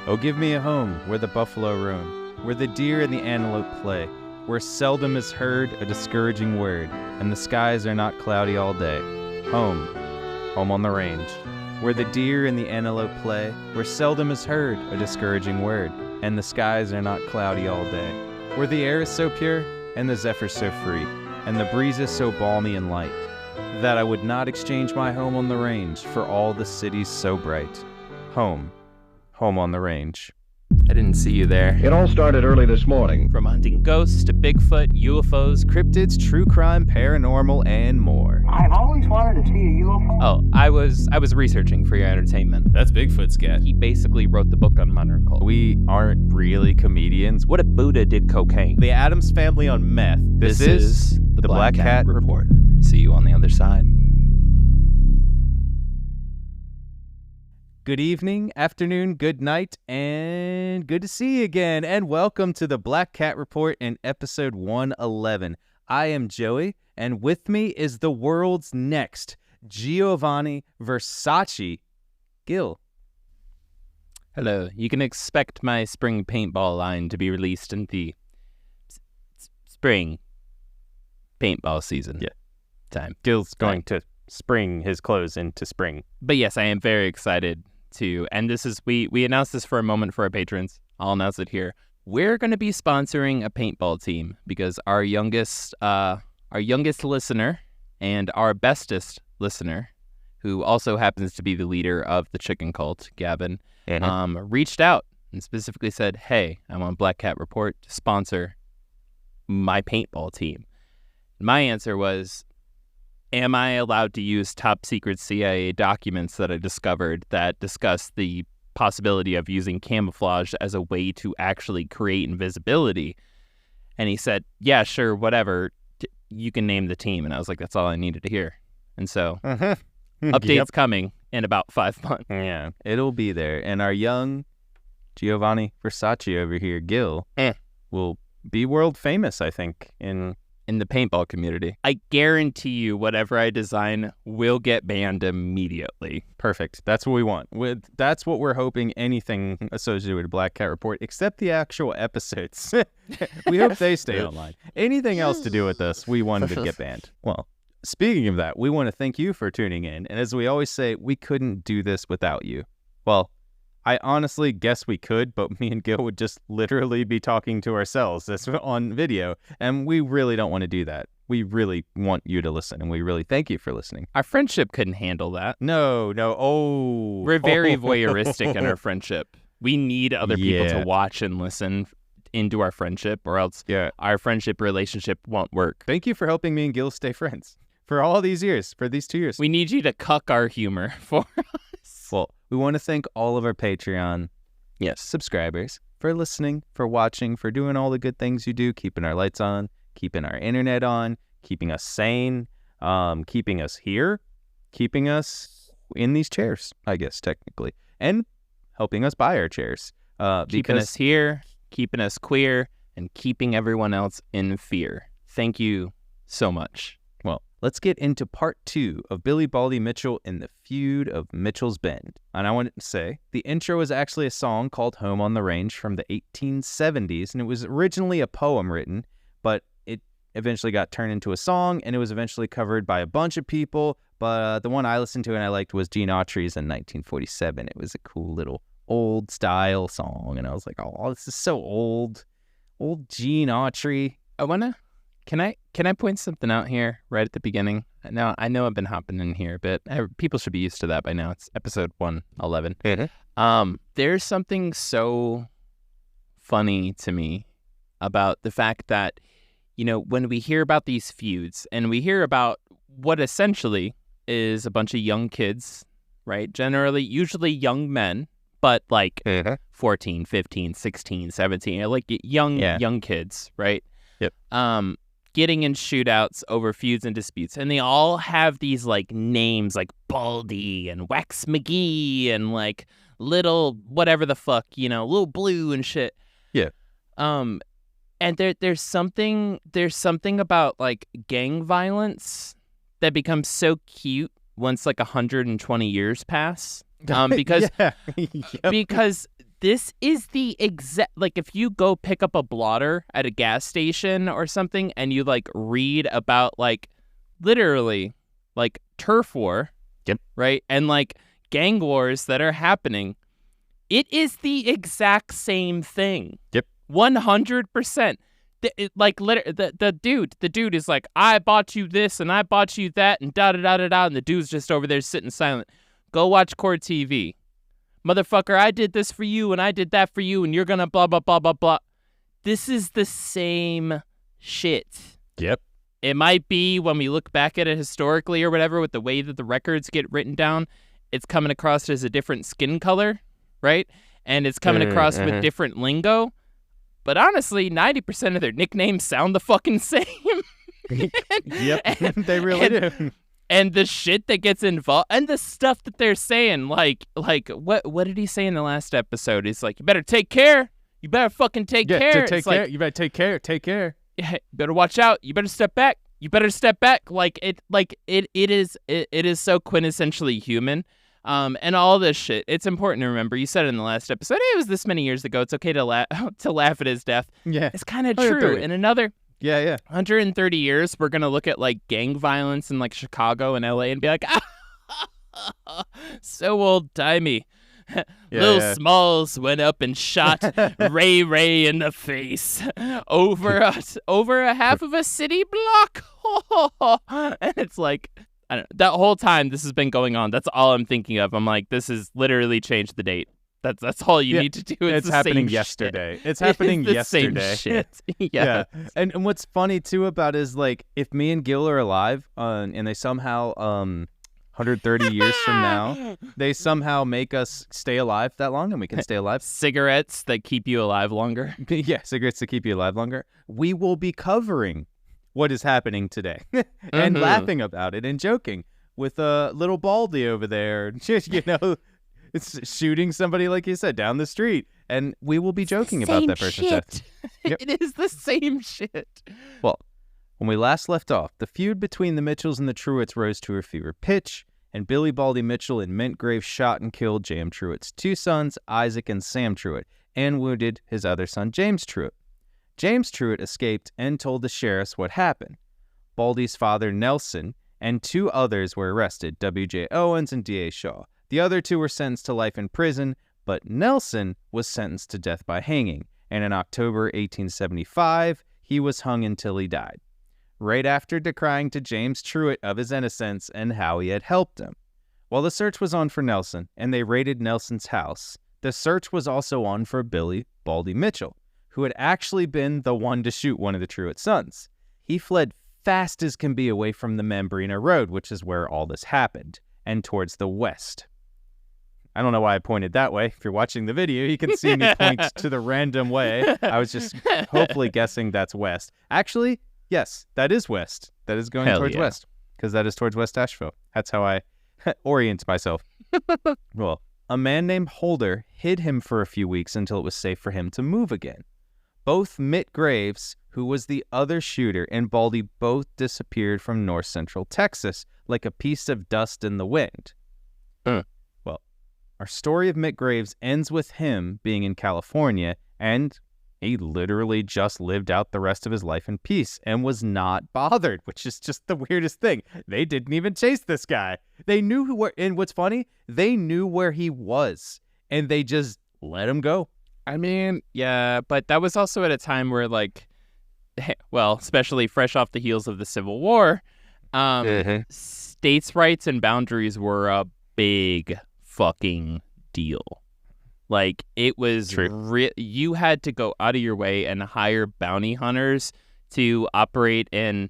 Oh, give me a home where the buffalo roam, where the deer and the antelope play, where seldom is heard a discouraging word, and the skies are not cloudy all day. Home, home on the range, where the deer and the antelope play, where seldom is heard a discouraging word, and the skies are not cloudy all day, where the air is so pure, and the zephyr so free, and the breezes so balmy and light, that I would not exchange my home on the range for all the cities so bright. Home, home on the range. I didn't see you there. It all started early this morning. From hunting ghosts to Bigfoot, UFOs, Cryptids, true crime, paranormal, and more. I've always wanted to see a UFO. Oh, I was researching for your entertainment. That's Bigfoot's cat. He basically wrote the book on modern cult. We aren't really comedians. What if Buddha did cocaine? The Addams Family on meth. This is the Black Cat Report. See you on the other side. Good evening, afternoon, good night, and good to see you again. And welcome to the Black Cat Report in episode 111. I am Joey, and with me is the world's next Giovanni Versace Gil. Hello. You can expect my spring paintball line to be released in the spring paintball season. Yeah. Time. Gil's going to spring his clothes into spring. But yes, I am very excited to, and this is, we announced this for a moment for our patrons. I'll announce it here. We're going to be sponsoring a paintball team because our youngest listener and our bestest listener, who also happens to be the leader of the chicken cult, Gavin, reached out and specifically said, hey, I'm on Black Cat Report to sponsor my paintball team. My answer was, am I allowed to use top secret CIA documents that I discovered that discuss the possibility of using camouflage as a way to actually create invisibility? And he said, yeah, sure, whatever. You can name the team. And I was like, that's all I needed to hear. And so updates coming in about 5 months. Yeah, it'll be there. And our young Giovanni Versace over here, Gil, will be world famous, I think, in the paintball community. I guarantee you whatever I design will get banned immediately. Perfect. That's what we want. That's what we're hoping, anything associated with Black Cat Report, except the actual episodes. We hope they stay online. Anything else to do with us, we wanted to get banned. Well, speaking of that, we want to thank you for tuning in. And as we always say, we couldn't do this without you. Well, I honestly guess we could, but me and Gil would just literally be talking to ourselves on video, and we really don't want to do that. We really want you to listen, and we really thank you for listening. Our friendship couldn't handle that. No. We're very voyeuristic in our friendship. We need other people to watch and listen into our friendship, or else our friendship relationship won't work. Thank you for helping me and Gil stay friends for all these years, for these 2 years. We need you to cuck our humor for us. Well, we want to thank all of our Patreon subscribers for listening, for watching, for doing all the good things you do, keeping our lights on, keeping our internet on, keeping us sane, keeping us here, keeping us in these chairs, I guess, technically, and helping us buy our chairs. Keeping us here, keeping us queer, and keeping everyone else in fear. Thank you so much. Well, let's get into part 2 of Billy Baldy Mitchell in the Feud of Mitchell's Bend. And I wanted to say, the intro was actually a song called Home on the Range from the 1870s, and it was originally a poem written, but it eventually got turned into a song, and it was eventually covered by a bunch of people, but the one I listened to and I liked was Gene Autry's in 1947. It was a cool little old-style song, and I was like, oh, this is so old. Old Gene Autry. Can I point something out here right at the beginning? Now, I know I've been hopping in here a bit. People should be used to that by now. It's episode 111. There's something so funny to me about the fact that, when we hear about these feuds and we hear about what essentially is a bunch of young kids, right? Usually young men, but like 14, 15, 16, 17, like young kids, right? Yep. Getting in shootouts over feuds and disputes. And they all have these like names like Baldy and Wax McGee and like little whatever the fuck, little blue and shit. Yeah. And there's something about like gang violence that becomes so cute once like 120 years pass. Because This is the exact, like, if you go pick up a blotter at a gas station or something and you, like, read about, like, literally, like, turf war, Yep. right, and, like, gang wars that are happening, it is the exact same thing. Yep. 100%. The dude is like, I bought you this and I bought you that and da-da-da-da-da, and the dude's just over there sitting silent. Go watch Core TV. Motherfucker, I did this for you and I did that for you and you're gonna blah, blah, blah, blah, blah. This is the same shit. Yep. It might be, when we look back at it historically or whatever, with the way that the records get written down, it's coming across as a different skin color, right? And it's coming across with different lingo. But honestly, 90% of their nicknames sound the fucking same. Yep, they really do. And the shit that gets involved, and the stuff that they're saying, like what did he say in the last episode? He's like, you better take care. You better fucking take care. Take care. You better take care. Take care. Yeah, you better watch out. You better step back. You better step back. It is so quintessentially human. And all this shit. It's important to remember. You said it in the last episode. It was this many years ago. It's okay to laugh at his death. Yeah, it's kind of true. In another 130 years, we're gonna look at like gang violence in like Chicago and LA and be like, so old timey. Lil Smalls went up and shot Ray in the face over a half of a city block. And it's like, I don't know, that whole time this has been going on, that's all I'm thinking of. I'm like, this has literally changed the date. That's all you need to do. It's happening yesterday. It's happening yesterday. Same shit. Yeah. And what's funny too about it is, like, if me and Gil are alive and they somehow 130 years from now, they somehow make us stay alive that long and we can stay alive. Cigarettes that keep you alive longer. Yeah, cigarettes that keep you alive longer. We will be covering what is happening today and laughing about it and joking with little Baldy over there. It's shooting somebody, like you said, down the street. And we will be joking about that person's death. Yep. It is the same shit. Well, when we last left off, the feud between the Mitchells and the Truitts rose to a fever pitch, and Billy Baldy Mitchell in Mint Grave shot and killed Jam Truitt's two sons, Isaac and Sam Truitt, and wounded his other son, James Truitt. James Truitt escaped and told the sheriffs what happened. Baldy's father, Nelson, and two others were arrested, W.J. Owens and D.A. Shaw. The other two were sentenced to life in prison, but Nelson was sentenced to death by hanging, and in October 1875, he was hung until he died, right after decrying to James Truitt of his innocence and how he had helped him. While the search was on for Nelson, and they raided Nelson's house, the search was also on for Billy Baldy Mitchell, who had actually been the one to shoot one of the Truitt sons. He fled fast as can be away from the Membrana Road, which is where all this happened, and towards the west. I don't know why I pointed that way. If you're watching the video, you can see me point to the random way. I was just hopefully guessing that's west. Actually, yes, that is west. That is going towards west, because that is towards West Asheville. That's how I orient myself. Well, a man named Holder hid him for a few weeks until it was safe for him to move again. Both Mitt Graves, who was the other shooter, and Baldy both disappeared from north central Texas like a piece of dust in the wind. Well, our story of Mitt Graves ends with him being in California, and he literally just lived out the rest of his life in peace and was not bothered, which is just the weirdest thing. They didn't even chase this guy. They knew and what's funny, they knew where he was, and they just let him go. I mean, yeah, but that was also at a time where, like, well, especially fresh off the heels of the Civil War, states' rights and boundaries were a big fucking deal. Like, it was you had to go out of your way and hire bounty hunters to operate in,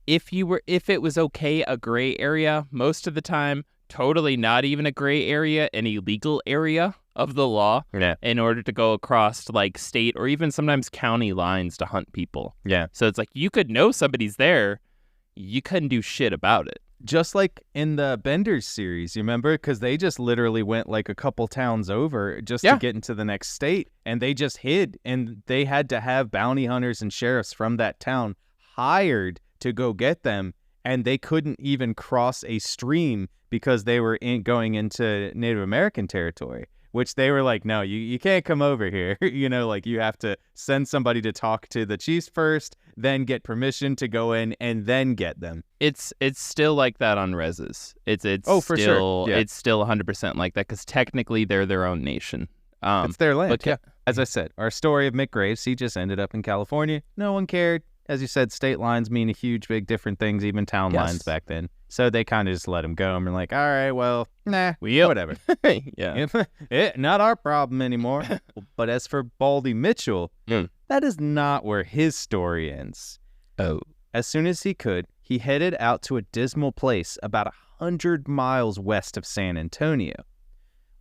if it was okay, a gray area. Most of the time, totally not even a gray area, an illegal area of the law, in order to go across like state or even sometimes county lines to hunt people. Yeah. So it's like, you could know somebody's there, you couldn't do shit about it. Just like in the Benders series, you remember? Because they just literally went like a couple towns over just to get into the next state, and they just hid, and they had to have bounty hunters and sheriffs from that town hired to go get them, and they couldn't even cross a stream because they were going into Native American territory, which they were like, no, you can't come over here. Like you have to send somebody to talk to the chiefs first, then get permission to go in and then get them. It's still like that on reses. It's for sure. Yeah. It's still 100% like that because technically they're their own nation. It's their land. But, as I said, our story of Mick Graves, he just ended up in California. No one cared. As you said, state lines mean a huge, big different things, even town lines back then. So they kind of just let him go and were like, all right, well, whatever. Yeah. Not our problem anymore. But as for Baldy Mitchell, that is not where his story ends. Oh. As soon as he could, he headed out to a dismal place about 100 miles west of San Antonio.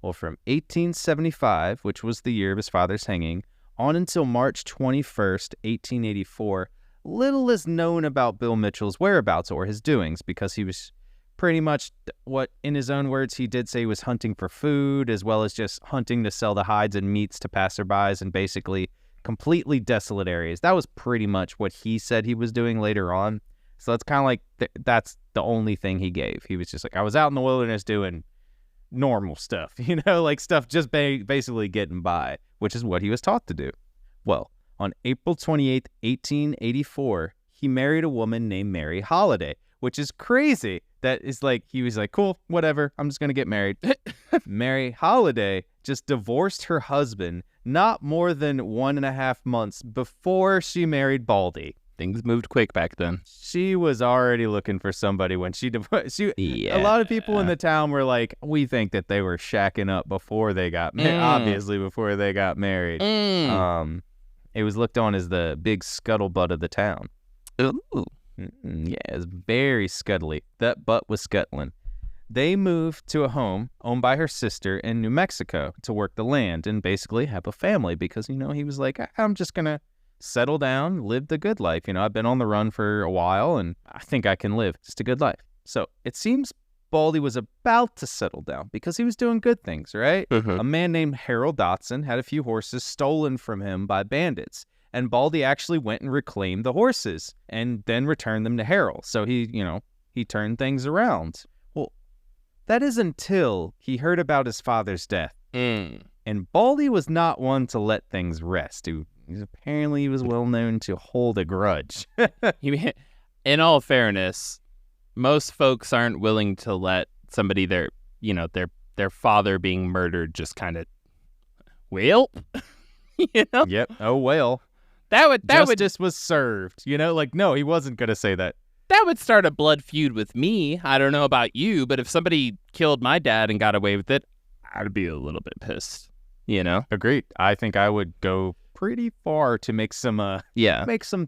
Well, from 1875, which was the year of his father's hanging, on until March 21st, 1884, little is known about Bill Mitchell's whereabouts or his doings because he was pretty much what, in his own words, he did say he was hunting for food as well as just hunting to sell the hides and meats to passerbys in basically completely desolate areas. That was pretty much what he said he was doing later on. So it's kind of like that's the only thing he gave. He was just like, I was out in the wilderness doing normal stuff, like stuff just basically getting by, which is what he was taught to do. Well, on April 28th, 1884, he married a woman named Mary Holiday, which is crazy. That is like, he was like, cool, whatever, I'm just going to get married. Mary Holiday just divorced her husband not more than 1.5 months before she married Baldy. Things moved quick back then. She was already looking for somebody when she divorced. A lot of people in the town were like, we think that they were shacking up before they got married. Obviously, before they got married. It was looked on as the big scuttlebutt of the town. Ooh. Yeah, it was very scuttly. That butt was scuttling. They moved to a home owned by her sister in New Mexico to work the land and basically have a family because, he was like, I'm just going to settle down, live the good life. I've been on the run for a while and I think I can live just a good life. So it seems Baldy was about to settle down because he was doing good things, right? A man named Harold Dotson had a few horses stolen from him by bandits. And Baldy actually went and reclaimed the horses and then returned them to Harold. So he turned things around. Well, that is until he heard about his father's death. And Baldy was not one to let things rest. Apparently, he was well known to hold a grudge. In all fairness, most folks aren't willing to let somebody their father being murdered just kind of, Yep. Oh, well. Justice was served. No, he wasn't going to say that. That would start a blood feud with me. I don't know about you, but if somebody killed my dad and got away with it, I'd be a little bit pissed. Agreed. I think I would go pretty far to make some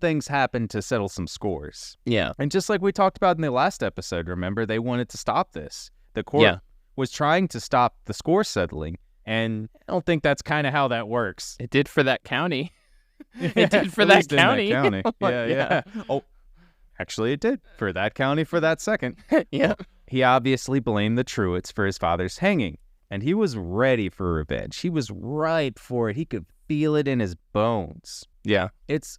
things happen to settle some scores. Yeah. And just like we talked about in the last episode, remember, they wanted to stop this. The court was trying to stop the score settling, and I don't think that's kind of how that works. It did for that county. It did for that county. Yeah. Oh, actually it did for that county for that second. Yeah. He obviously blamed the Truitts for his father's hanging, and he was ready for revenge. He was ripe for it. He could feel it in his bones. Yeah. It's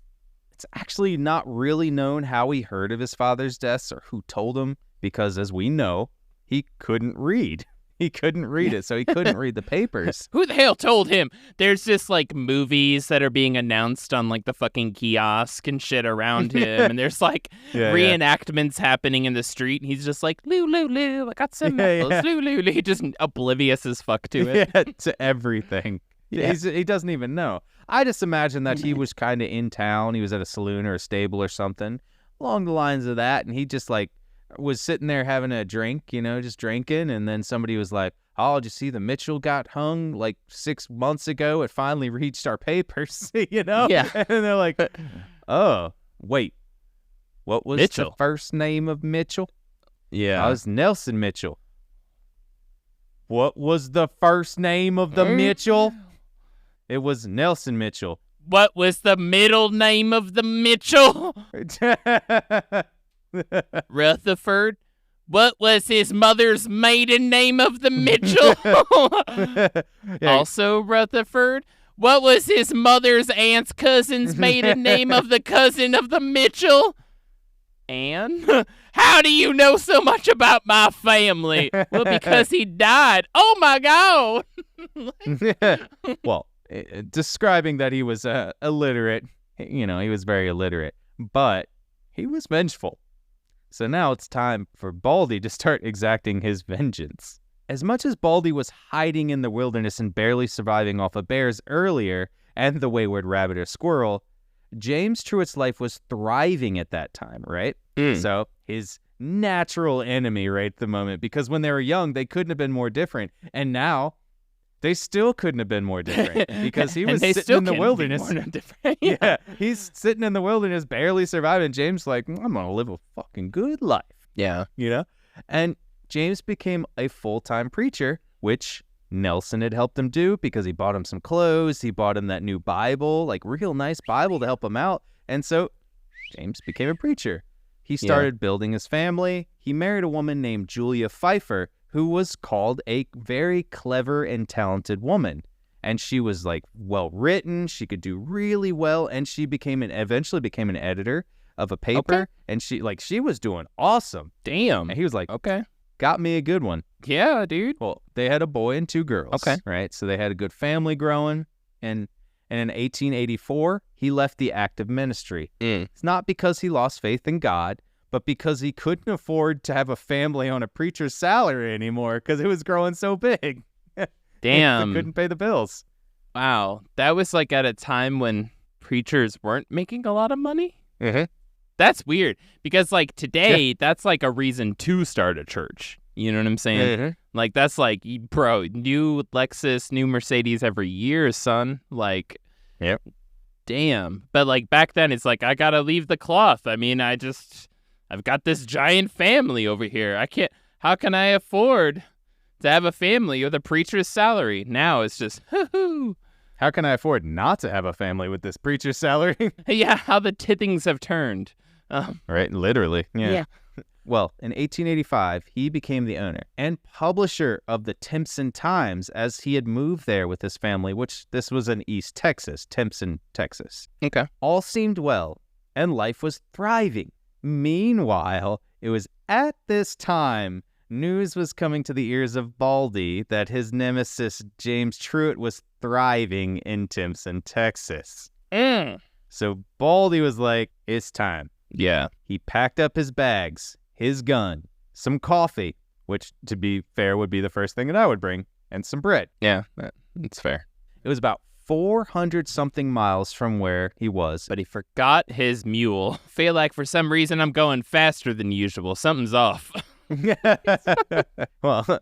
actually not really known how he heard of his father's deaths or who told him, because as we know, he couldn't read. He couldn't read it, so he couldn't read the papers. Who the hell told him? There's just movies that are being announced on the fucking kiosk and shit around him, and there's reenactments happening in the street, and he's just like, Lou, Lou, Lou, I got some apples, Lou, Lou, Lou, just oblivious as fuck to it. Yeah, to everything. Yeah. He doesn't even know. I just imagine that he was kind of in town. He was at a saloon or a stable or something along the lines of that, and he just was sitting there having a drink, just drinking, and then somebody was like, oh, did you see the Mitchell got hung 6 months ago? It finally reached our papers, Yeah. And they're like, oh, wait, what was Mitchell? The first name of Mitchell? Yeah. It was Nelson Mitchell. What was the first name of the Mitchell? It was Nelson Mitchell. What was the middle name of the Mitchell? Rutherford. What was his mother's maiden name of the Mitchell? Also Rutherford. What was his mother's aunt's cousin's maiden name of the cousin of the Mitchell? And how do you know so much about my family? Well, because he died. Oh my God. Well, describing that he was illiterate, he was very illiterate, but he was vengeful. So now it's time for Baldy to start exacting his vengeance. As much as Baldy was hiding in the wilderness and barely surviving off of bears earlier and the wayward rabbit or squirrel, James Truitt's life was thriving at that time, right? So his natural enemy right at the moment, because when they were young, they couldn't have been more different. And now they still couldn't have been more different because he was sitting in the wilderness. Yeah, he's sitting in the wilderness, barely surviving. James like, I'm going to live a fucking good life. Yeah. And James became a full-time preacher, which Nelson had helped him do because he bought him some clothes. He bought him that new Bible, like real nice Bible to help him out. And so James became a preacher. He started building his family. He married a woman named Julia Pfeiffer, who was called a very clever and talented woman. And she was like well-written. She could do really well. And she eventually became an editor of a paper. Okay. And she was doing awesome. Damn. And he was like, Okay. got me a good one. Yeah, dude. Well, they had a boy and 2 girls. Okay. Right? So they had a good family growing. And in 1884, he left the active ministry. It's not because he lost faith in God, but because he couldn't afford to have a family on a preacher's salary anymore because it was growing so big. Damn. He couldn't pay the bills. Wow. That was like at a time when preachers weren't making a lot of money? Mm-hmm. That's weird because like today, that's like a reason to start a church. You know what I'm saying? Mm-hmm. Like that's like, bro, new Lexus, new Mercedes every year, son. Like, yep. Damn. But like back then, it's like, I got to leave the cloth. I mean, I've got this giant family over here. How can I afford to have a family with a preacher's salary? Now it's just, hoo-hoo. How can I afford not to have a family with this preacher's salary? Yeah, how the things have turned. Right, literally. Yeah. Well, in 1885, he became the owner and publisher of the Timpson Times as he had moved there with his family, which this was in East Texas, Timpson, Texas. Okay. All seemed well, and life was thriving. Meanwhile, it was at this time news was coming to the ears of Baldy that his nemesis, James Truitt, was thriving in Timpson, Texas. So Baldy was like, it's time. Yeah. He packed up his bags, his gun, some coffee, which, to be fair, would be the first thing that I would bring, and some bread. Yeah, that's fair. It was about 400-something miles from where he was. But he forgot his mule. Feel like for some reason I'm going faster than usual. Something's off. Well,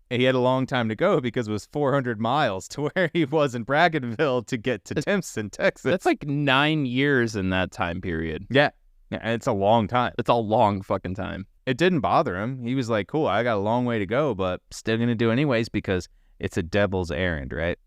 he had a long time to go because it was 400 miles to where he was in Brackenville to get to Timpson, Texas. That's like 9 years in that time period. Yeah, it's a long time. It's a long fucking time. It didn't bother him. He was like, cool, I got a long way to go, but still going to do anyways because it's a devil's errand, right?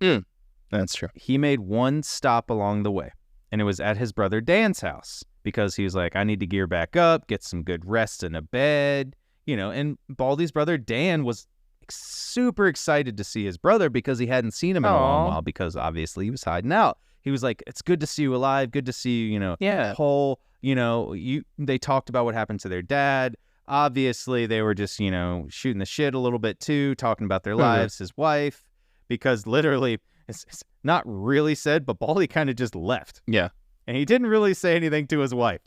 That's true. He made one stop along the way, and it was at his brother Dan's house because he was like, I need to gear back up, get some good rest in a bed, and Baldy's brother Dan was super excited to see his brother because he hadn't seen him in a long while because obviously he was hiding out. He was like, it's good to see you alive, good to see you, whole, they talked about what happened to their dad. Obviously, they were just, shooting the shit a little bit too, talking about their lives, his wife, because literally, it's not really said, but Baldy kind of just left. Yeah. And he didn't really say anything to his wife.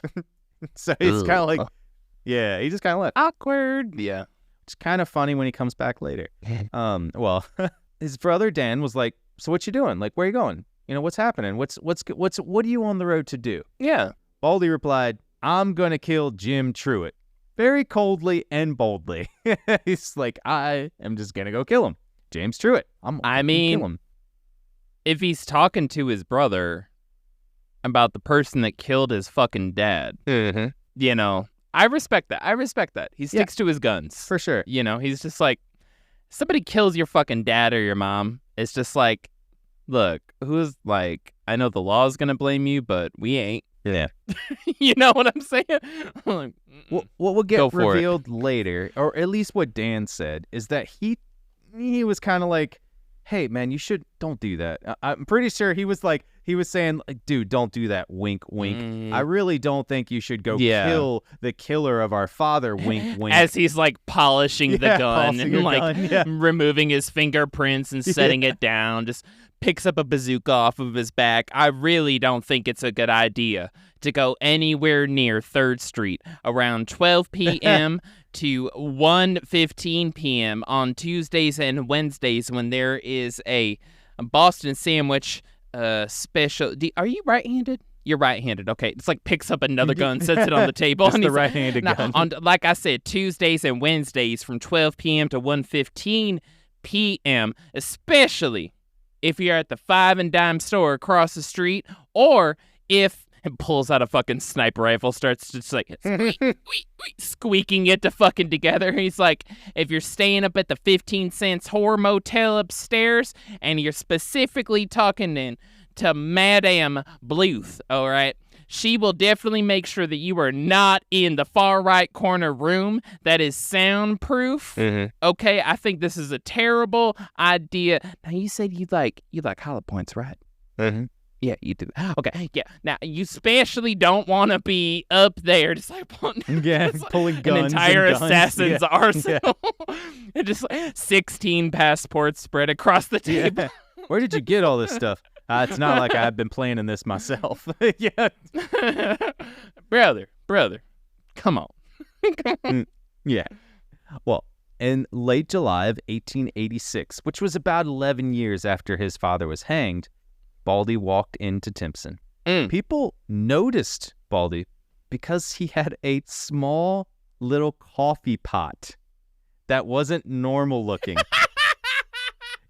So he's kind of like, yeah, he just kind of left. Awkward. Yeah. It's kind of funny when he comes back later. Well, his brother Dan was like, so what you doing? Like, where you going? What's happening? What are you on the road to do? Yeah. Baldy replied, I'm going to kill Jim Truitt. Very coldly and boldly. He's like, I am just going to go kill him. James Truitt. I'm going to kill him. If he's talking to his brother about the person that killed his fucking dad, I respect that. He sticks to his guns. For sure. He's just like, somebody kills your fucking dad or your mom. It's just like, look, who's like, I know the law's going to blame you, but we ain't. Yeah. You know what I'm saying? Like, what will get revealed later, or at least what Dan said, is that he was kind of like, hey, man, don't do that. I'm pretty sure he was saying, like, dude, don't do that, wink, wink. I really don't think you should go kill the killer of our father, wink, wink. As he's, like, polishing the gun polishing and, like, gun, removing his fingerprints and setting it down, just picks up a bazooka off of his back. I really don't think it's a good idea to go anywhere near 3rd Street around 12 p.m. to 1:15 p.m. on Tuesdays and Wednesdays when there is a Boston sandwich special. Are you right-handed? You're right-handed. Okay. It's like picks up another gun, sets it on the table. Just and the right-handed gun. Like I said, Tuesdays and Wednesdays from 12 p.m. to 1:15 p.m., especially if you're at the 5 and Dime store across the street, or if it pulls out a fucking sniper rifle, starts just like squeaking it to fucking together. He's like, if you're staying up at the 15 cents whore motel upstairs, and you're specifically talking to Madame Bluth, all right, she will definitely make sure that you are not in the far right corner room that is soundproof. Okay, I think this is a terrible idea. Now, you said you like hollow points, right? Yeah, you do. Okay, yeah. Now, you especially don't want to be up there just like pulling guns, an entire and guns. assassin's arsenal. And just 16 passports spread across the table. Where did you get all this stuff? It's not like I've been planning this myself. Brother, come on. Yeah. Well, in late July of 1886, which was about 11 years after his father was hanged, Baldy walked into Timpson. People noticed Baldy because he had a small little coffee pot that wasn't normal looking.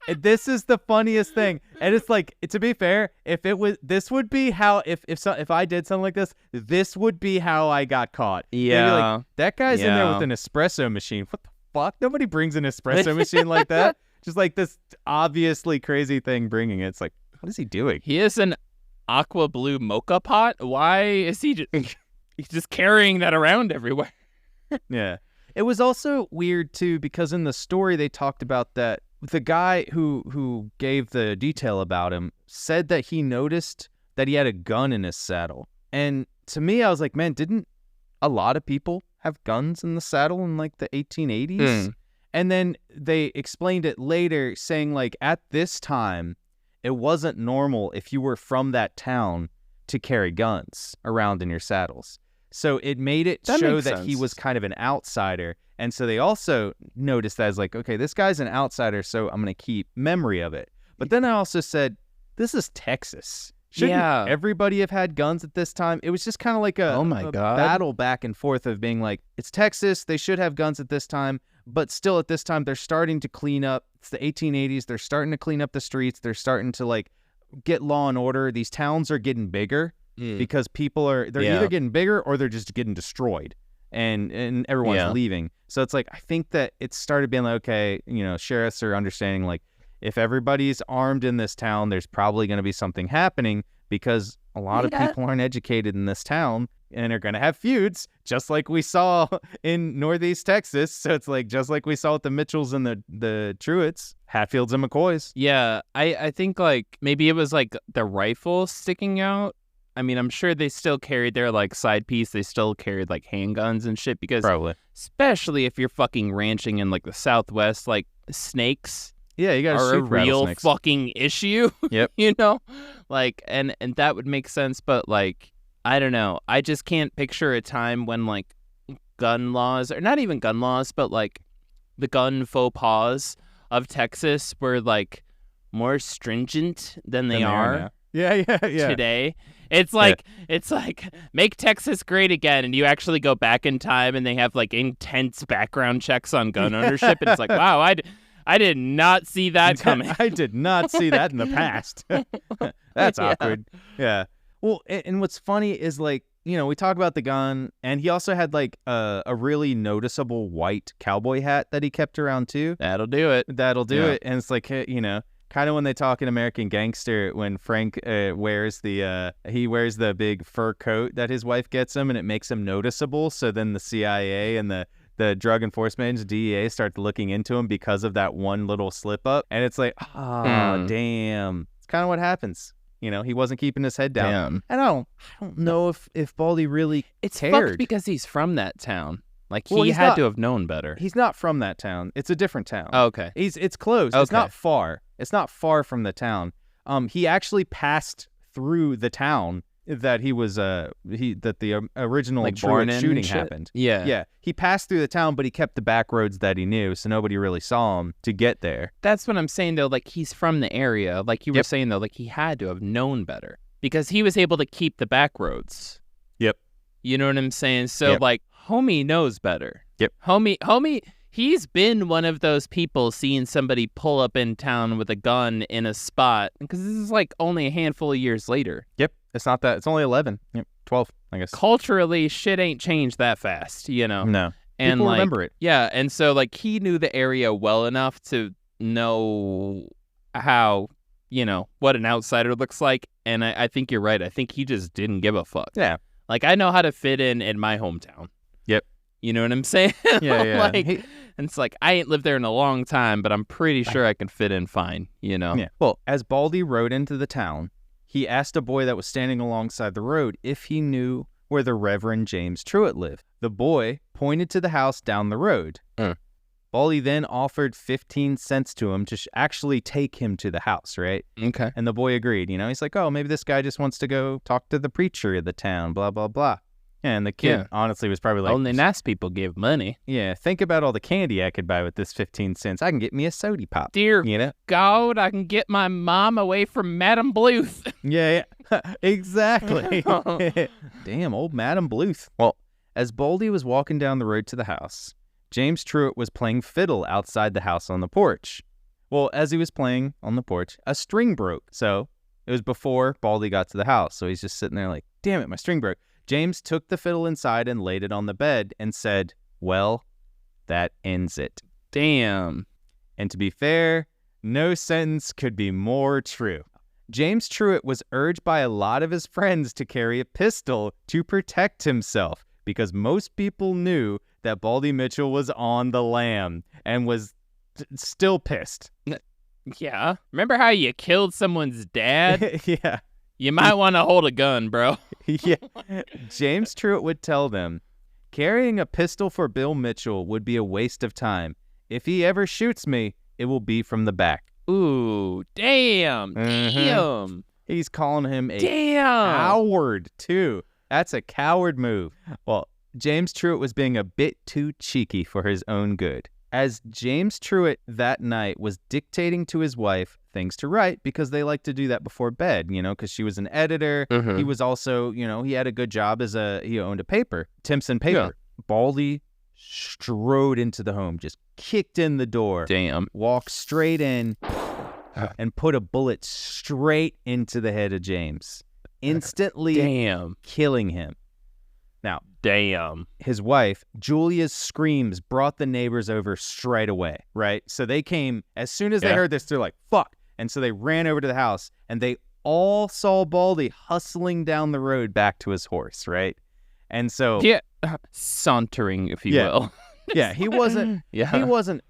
And this is the funniest thing. And it's like, to be fair, this would be how, if I did something like this would be how I got caught. Yeah. Like, that guy's in there with an espresso machine. What the fuck? Nobody brings an espresso machine like that. Just like this obviously crazy thing bringing it. It's like, what is he doing? He is an aqua blue mocha pot. Why is he's just carrying that around everywhere? Yeah. It was also weird, too, because in the story they talked about that the guy who gave the detail about him said that he noticed that he had a gun in his saddle. And to me, I was like, man, didn't a lot of people have guns in the saddle in like the 1880s? And then they explained it later, saying like at this time, it wasn't normal if you were from that town to carry guns around in your saddles. So it made it show that he was kind of an outsider. And so they also noticed that as like, okay, this guy's an outsider, so I'm going to keep memory of it. But then I also said, this is Texas. Shouldn't everybody have had guns at this time? It was just kind of like a battle back and forth of being like, it's Texas, they should have guns at this time. But still at this time, they're starting to clean up. It's the 1880s. They're starting to clean up the streets. They're starting to like get law and order. These towns are getting bigger because people they're either getting bigger or they're just getting destroyed. And everyone's leaving. So it's like, I think that it started being like, okay, sheriffs are understanding like, if everybody's armed in this town, there's probably going to be something happening because a lot of people aren't educated in this town and are going to have feuds, just like we saw in Northeast Texas. So it's like, just like we saw with the Mitchells and the Truitts, Hatfields and McCoys. Yeah, I think like maybe it was like the rifle sticking out. I mean, I'm sure they still carried their like side piece. They still carried like handguns and shit because especially if you're fucking ranching in like the Southwest, like snakes. Yeah, you gotta are shoot a real fucking issue. Yep. Like, and that would make sense, but like, I don't know. I just can't picture a time when like gun laws, or not even gun laws, but like the gun faux pas of Texas were like more stringent than they are. Today. It's like make Texas great again, and you actually go back in time and they have like intense background checks on gun ownership, and it's like, wow, I did not see that coming. I did not see that in the past. That's awkward. Yeah. Well, and what's funny is like, we talk about the gun, and he also had like a really noticeable white cowboy hat that he kept around too. That'll do it. And it's like, kind of when they talk in American Gangster, when Frank wears the big fur coat that his wife gets him, and it makes him noticeable. So then the CIA and the the drug enforcement agents, DEA, start looking into him because of that one little slip up. And it's like, damn. It's kind of what happens. You know, he wasn't keeping his head down. Damn. And I don't know if Baldy really It's cared. fucked because he's from that town. Like, Well, he he's had not- to have known better. He's not from that town. It's a different town. Oh, okay. It's close. It's Okay. not far. It's not far from the town. He actually passed through the town that he was that the original Like Truett Barnum and shooting shit? happened. Yeah. Yeah. He passed through the town, but he kept the back roads that he knew, so nobody really saw him to get there. That's what I'm saying, though. Like, he's from the area. Like you were Yep. saying, though, like, he had to have known better because he was able to keep the back roads. Yep. You know what I'm saying? So, Yep. like, homie knows better. Yep. Homie, he's been one of those people seeing somebody pull up in town with a gun in a spot, because this is, like, only a handful of years later. Yep. It's not that. It's only 11. Yep. 12, I guess. Culturally, shit ain't changed that fast, you know? No. And People like, remember it. Yeah, and so, like, he knew the area well enough to know how, you know, what an outsider looks like. And I think you're right. I think he just didn't give a fuck. Yeah. Like, I know how to fit in my hometown. Yep. You know what I'm saying? Yeah. Like, and it's like, I ain't lived there in a long time, but I'm pretty sure I can fit in fine, you know? Yeah. Well, as Baldy rode into the town, he asked a boy that was standing alongside the road if he knew where the Reverend James Truett lived. The boy pointed to the house down the road. Baldy then offered 15 cents to him to actually take him to the house, right? Okay. And the boy agreed. You know, he's like, oh, maybe this guy just wants to go talk to the preacher of the town, blah, blah, blah. And the kid honestly was probably like, Only nice people give money. yeah, think about all the candy I could buy with this 15 cents. I can get me a soda pop. Dear You know? God, I can get my mom away from Madame Bluth. Yeah, exactly. Damn, old Madam Bluth. Well, as Baldy was walking down the road to the house, James Truett was playing fiddle outside the house on the porch. Well, as he was playing on the porch, a string broke. So it was before Baldy got to the house. So he's just sitting there like, damn it, my string broke. James took the fiddle inside and laid it on the bed and said, well, that ends it. Damn. And to be fair, no sentence could be more true. James Truett was urged by a lot of his friends to carry a pistol to protect himself because most people knew that Baldy Mitchell was on the lam and was still pissed. Yeah. Remember how you killed someone's dad? Yeah. You might want to hold a gun, bro. Yeah. James Truett would tell them, carrying a pistol for Bill Mitchell would be a waste of time. If he ever shoots me, it will be from the back. Ooh, damn. Damn. He's calling him a Damn. coward, too. That's a coward move. Well, James Truett was being a bit too cheeky for his own good. As James Truett that night was dictating to his wife things to write, because they like to do that before bed, you know, because she was an editor. Mhm. He was also, you know, he had a good job he owned a paper, Timpson paper. Baldy strode into the home, just kicked in the door, Damn. walked straight in, and put a bullet straight into the head of James, instantly Damn. killing him. Now, Damn. his wife, Julia's screams brought the neighbors over straight away, right? So they came, as soon as they heard this, they're like, fuck. And so they ran over to the house, and they all saw Baldy hustling down the road back to his horse, right? And so... Yeah. Sauntering, if you Yeah. will. Yeah, he wasn't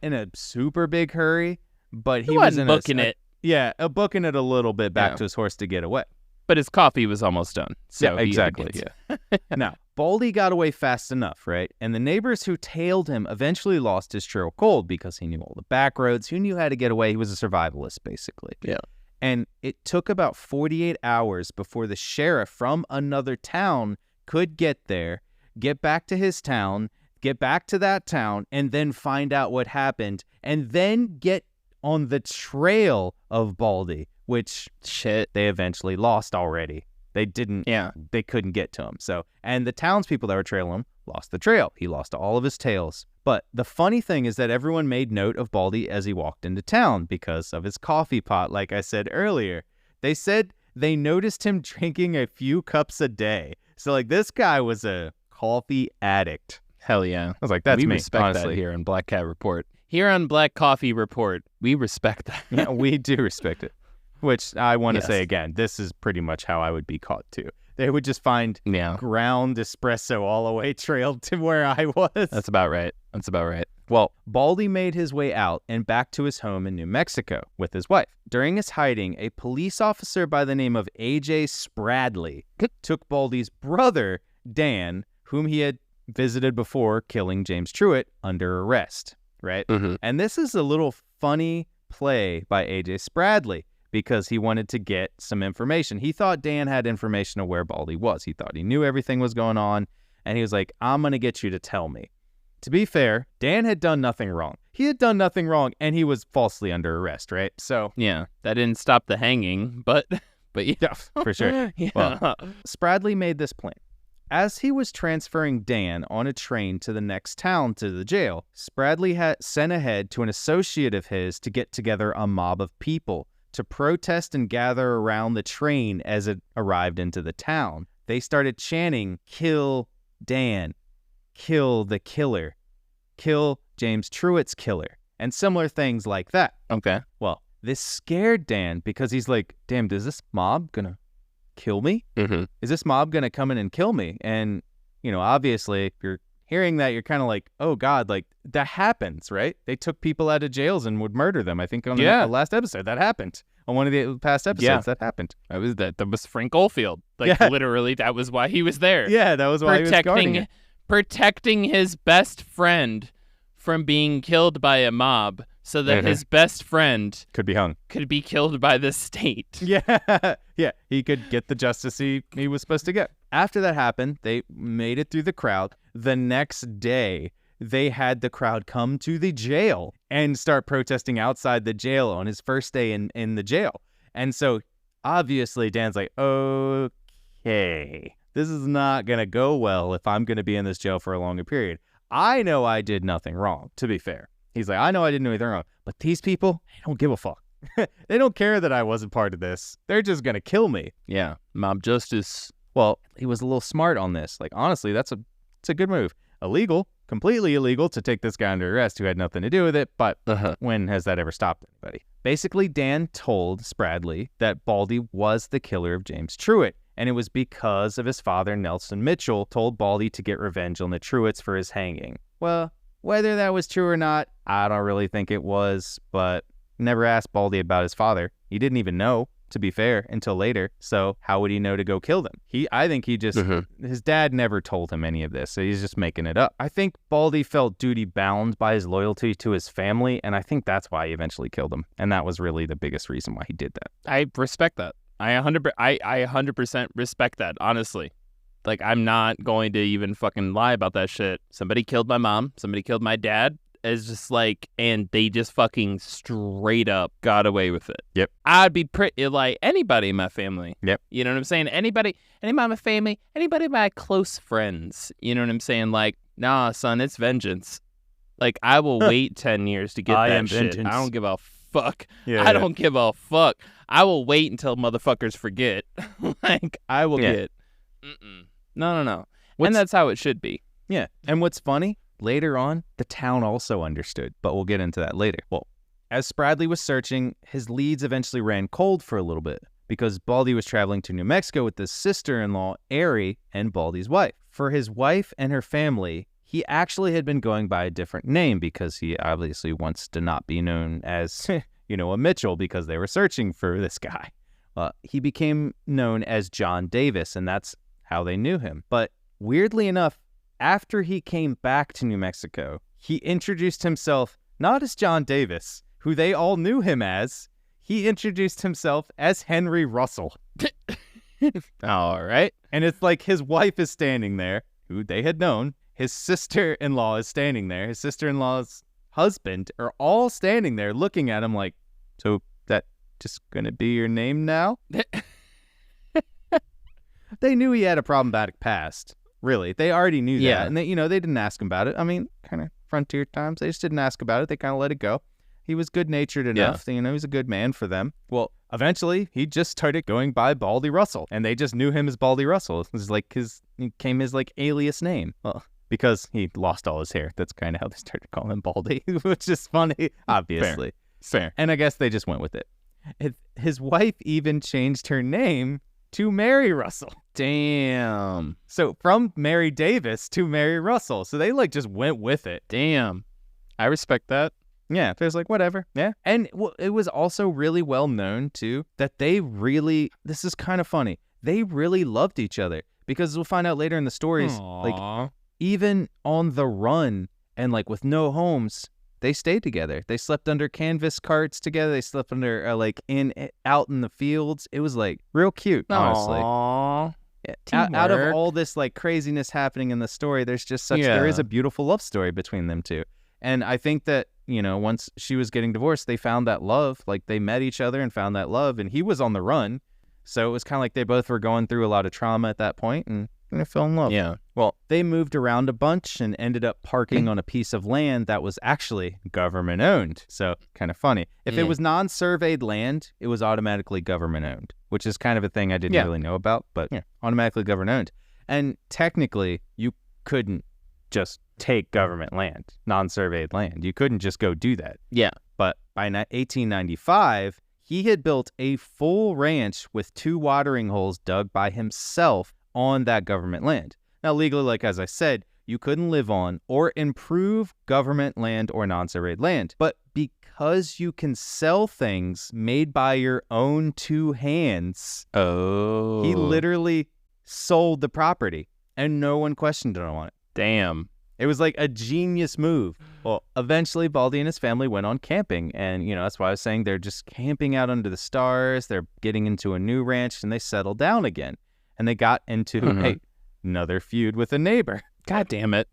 in a super big hurry, but he was wasn't in booking it. Yeah, booking it a little bit back Yeah. to his horse to get away. But his coffee was almost done. So Yeah, exactly. Yeah. Now, Baldy got away fast enough, right? And the neighbors who tailed him eventually lost his trail cold because he knew all the back roads, who knew how to get away. He was a survivalist, basically. Yeah. And it took about 48 hours before the sheriff from another town could get there, get back to his town, get back to that town, and then find out what happened, and then get on the trail of Baldy, which Shit. they eventually lost already. They didn't, Yeah. they couldn't get to him. So, and the townspeople that were trailing him lost the trail. He lost all of his tails. But the funny thing is that everyone made note of Baldy as he walked into town because of his coffee pot, like I said earlier. They said they noticed him drinking a few cups a day. So, like, this guy was a coffee addict. Hell yeah. I was like, that's we me, respect honestly. that here on Black Cat Report. Here on Black Coffee Report, we respect that. Yeah, we do respect it. Which I want to Yes. say again, this is pretty much how I would be caught too. They would just find Yeah. ground espresso all the way trailed to where I was. That's about right. That's about right. Well, Baldy made his way out and back to his home in New Mexico with his wife. During his hiding, a police officer by the name of A.J. Spradley took Baldy's brother, Dan, whom he had visited before killing James Truitt, under arrest, right? Mm-hmm. And this is a little funny play by A.J. Spradley because he wanted to get some information. He thought Dan had information of where Baldy was. He thought he knew everything was going on, and he was like, I'm going to get you to tell me. To be fair, Dan had done nothing wrong. He had done nothing wrong, and he was falsely under arrest, right? So yeah, that didn't stop the hanging, but yeah, for sure. Yeah. Well, Spradley made this plan. As he was transferring Dan on a train to the next town to the jail, Spradley had sent ahead to an associate of his to get together a mob of people to protest and gather around the train as it arrived into the town. They started chanting, "Kill Dan. Kill the killer, kill James Truitt's killer," and similar things like that. Okay. Well, this scared Dan because he's like, damn, is this mob gonna kill me? Mm-hmm. Is this mob gonna come in and kill me? And, you know, obviously, if you're hearing that, you're kind of like, oh God, like that happens, right? They took people out of jails and would murder them. I think on the last episode that happened. On one of the past episodes, that happened. That was Frank Oldfield. Like literally, that was why he was there. Yeah, that was why he was guarding it. Protecting his best friend from being killed by a mob so that his best friend could be hung, could be killed by the state. Yeah, he could get the justice he was supposed to get. After that happened, they made it through the crowd. The next day, they had the crowd come to the jail and start protesting outside the jail on his first day in the jail. And so, obviously, Dan's like, okay, this is not going to go well if I'm going to be in this jail for a longer period. I know I did nothing wrong, to be fair. He's like, I know I didn't do anything wrong, but these people, they don't give a fuck. They don't care that I wasn't part of this. They're just going to kill me. Yeah, mob justice. Well, he was a little smart on this. Like, honestly, it's a good move. Illegal, completely illegal to take this guy under arrest who had nothing to do with it, but when has that ever stopped anybody? Basically, Dan told Spradley that Baldy was the killer of James Truitt. And it was because of his father, Nelson Mitchell, told Baldy to get revenge on the Truitts for his hanging. Well, whether that was true or not, I don't really think it was, but never asked Baldy about his father. He didn't even know, to be fair, until later. So how would he know to go kill them? I think he just, his dad never told him any of this, so he's just making it up. I think Baldy felt duty bound by his loyalty to his family, and I think that's why he eventually killed him. And that was really the biggest reason why he did that. I respect that. I 100% respect that, honestly. Like, I'm not going to even fucking lie about that shit. Somebody killed my mom. Somebody killed my dad. It's just like, and they just fucking straight up got away with it. Yep. I'd be pretty, like, anybody in my family. Yep. You know what I'm saying? Anybody in my family, anybody of my close friends. You know what I'm saying? Like, nah, son, it's vengeance. Like, I will wait 10 years to get that shit. Vengeance. I don't give a fuck. Yeah, I don't give a fuck. I will wait until motherfuckers forget. Like, I will get. No. And that's how it should be. Yeah. And what's funny, later on, the town also understood, but we'll get into that later. Well, as Spradley was searching, his leads eventually ran cold for a little bit because Baldy was traveling to New Mexico with his sister-in-law, Ari, and Baldy's wife. For his wife and her family, he actually had been going by a different name because he obviously wants to not be known as, a Mitchell because they were searching for this guy. He became known as John Davis, and that's how they knew him. But weirdly enough, after he came back to New Mexico, he introduced himself not as John Davis, who they all knew him as. He introduced himself as Henry Russell. All right. And it's like his wife is standing there, who they had known. His sister-in-law is standing there. His sister-in-law's husband are all standing there looking at him like, so that just going to be your name now? They knew he had a problematic past. Really. They already knew that. And they didn't ask him about it. I mean, kind of frontier times. They just didn't ask about it. They kind of let it go. He was good-natured enough. He was a good man for them. Well, eventually, he just started going by Baldy Russell. And they just knew him as Baldy Russell. It was like his alias name. Well, because he lost all his hair. That's kind of how they started calling him Baldy, which is funny, obviously. Fair. And I guess they just went with it. His wife even changed her name to marry Russell. Damn. So from Mary Davis to Mary Russell. So they like just went with it. Damn. I respect that. Yeah, there's like whatever. Yeah. And it was also really well known too that they really, this is kind of funny, they really loved each other, because we'll find out later in the stories, like even on the run and like with no homes, they stayed together. They slept under canvas carts together. They slept under out in the fields. It was like real cute, honestly. Aww. Out of all this like craziness happening in the story, there's just there is a beautiful love story between them two. And I think that, you know, once she was getting divorced, they found that love. Like they met each other and found that love, and he was on the run. So it was kind of like they both were going through a lot of trauma at that point, and they fell in love. Yeah. Well, they moved around a bunch and ended up parking on a piece of land that was actually government owned. So kind of funny. If it was non-surveyed land, it was automatically government owned, which is kind of a thing I didn't really know about, but automatically government owned. And technically, you couldn't just take government land, non-surveyed land. You couldn't just go do that. Yeah. But by 1895, he had built a full ranch with 2 watering holes dug by himself on that government land. Now, legally, like as I said, you couldn't live on or improve government land or non-surveyed land. But because you can sell things made by your own 2 hands, he literally sold the property and no one questioned it on it. Damn. It was like a genius move. Well, eventually Baldy and his family went on camping, and, you know, that's why I was saying they're just camping out under the stars. They're getting into a new ranch, and they settled down again. And they got into another feud with a neighbor. God damn it.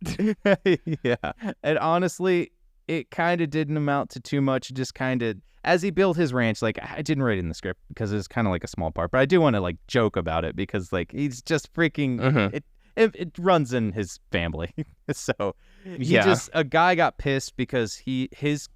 Yeah. And honestly, it kind of didn't amount to too much. It just kind of, as he built his ranch, like, I didn't write it in the script because it's kind of like a small part, but I do want to like joke about it because like he's just freaking, it runs in his family. So a guy got pissed because his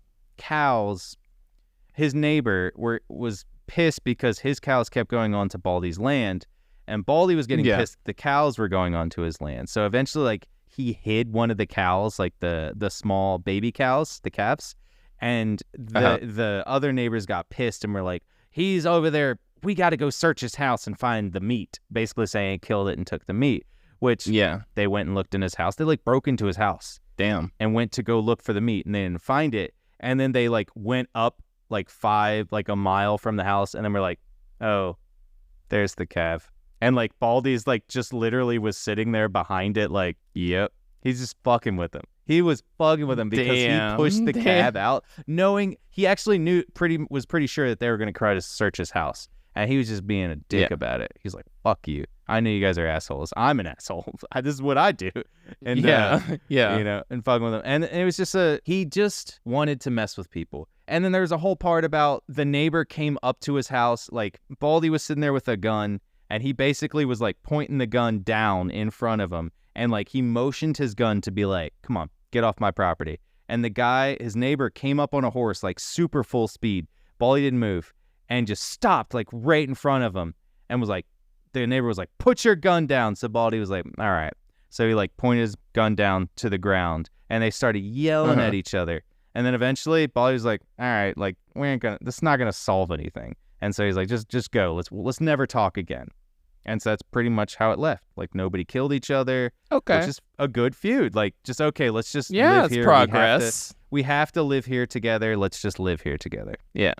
neighbor was pissed because his cows kept going on to Baldy's land, and Baldy was getting pissed the cows were going onto his land. So eventually, like, he hid one of the cows, like the small baby cows, the calves, and the other neighbors got pissed and were like, he's over there, we got to go search his house and find the meat, basically saying he killed it and took the meat. Which they went and looked in his house. They like broke into his house. Damn. And went to go look for the meat, and they didn't find it. And then they like went up like a mile from the house, and then we're like, oh, there's the calf. And like Baldy's like just literally was sitting there behind it, like, yep. He's just fucking with him. He was fucking with him because he pushed the calf out, knowing he actually was pretty sure that they were gonna try to search his house. And he was just being a dick about it. He's like, fuck you. I know you guys are assholes. I'm an asshole. This is what I do. And you know, and fucking with him. And it was just he just wanted to mess with people. And then there's a whole part about the neighbor came up to his house. Like, Baldy was sitting there with a gun, and he basically was like pointing the gun down in front of him. And like, he motioned his gun to be like, come on, get off my property. And the guy, his neighbor, came up on a horse, like super full speed. Baldy didn't move and just stopped like right in front of him and was like, the neighbor was like, put your gun down. So Baldy was like, all right. So he like pointed his gun down to the ground, and they started yelling at each other. And then eventually Baldy was like, all right, like, this is not going to solve anything. And so he's like, just go. Let's never talk again. And so that's pretty much how it left. Like, nobody killed each other. Okay. Which is a good feud. Like, just, okay, let's just live it's here. Progress. We have to live here together. Let's just live here together. Yeah.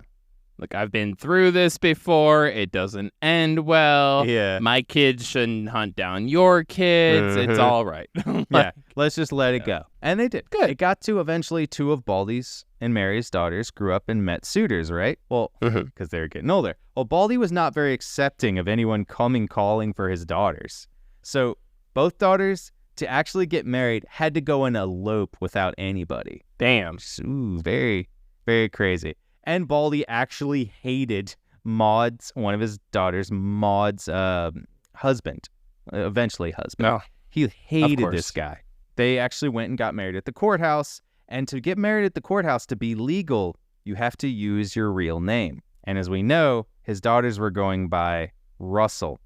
Look, I've been through this before. It doesn't end well. Yeah. My kids shouldn't hunt down your kids. It's all right. Yeah. Let's just let it go. And they did. Good. It got to eventually 2 of Baldy's and Mary's daughters grew up and met suitors, right? Well, because they were getting older. Well, Baldy was not very accepting of anyone calling for his daughters. So both daughters, to actually get married, had to go and elope without anybody. Damn. Ooh, very, very crazy. And Baldy actually hated Maud's, one of his daughters, Maud's husband, eventually husband. No. He hated this guy. They actually went and got married at the courthouse. And to get married at the courthouse, to be legal, you have to use your real name. And as we know, his daughters were going by Russell,